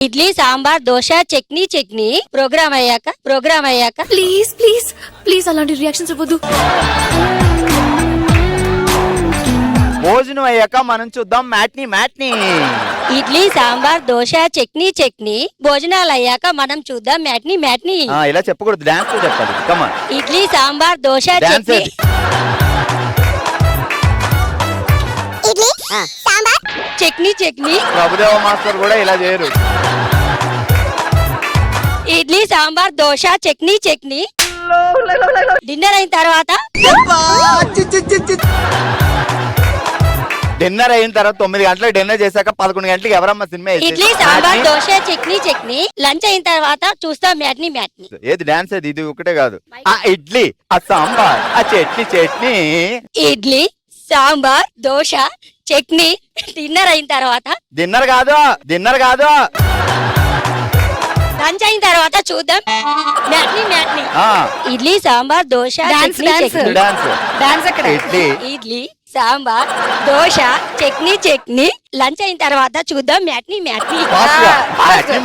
Idli sambar dosa chutney programme అయ్యాక please please please అలాంటి reactions ఇవ్వద్దు. భోజనం అయ్యాక మనం చూద్దాం మ్యాట్ని. ఇడ్లీ సాంబార్ దోశ చట్నీ భోజనాలు అయ్యాక మనం చూద్దాం మ్యాట్ని. ఇలా చెప్పకూడదు, డాన్స్ చెప్పాలి. కమాన్. ఇడ్లీ సాంబార్ దోశ డాన్స్ చట్నీ ప్రభుదేవ మాస్టర్ కూడా ఇలా చేయరు. ఇడ్లీ సాంబార్ దోశ చట్నీ డిన్నర్ అయిన తర్వాత డిన్నర్ అయిన తర్వాత 9 గంటలకు డిన్నర్ చేశాక 11 గంటలకు ఎవరమ్మా సినిమా ఇడ్లీ సాంబార్ దోశ చట్నీ లంచ్ అయిన తర్వాత చూస్తాం మ్యాట్ని. ఏది డాన్స్ అది? ఇది ఒకటే కాదు. ఆ ఇడ్లీ, ఆ సాంబార్, ఆ చట్నీ. ఇడ్లీ సాంబార్ దోశ చట్నీ డిన్నర్ అయిన తర్వాత డిన్నర్ కాదు లంచ్ అయిన తర్వాత చూద్దాం మ్యాట్ని. ఆ ఇడ్లీ సాంబార్ దోశ డాన్స్ డాన్స్ ఎక్కడ? ఇడ్లీ సాంబార్ దోశ చట్నీ లంచ్ అయిన తర్వాత చూద్దాం మ్యాట్ని. మ్యాట్ని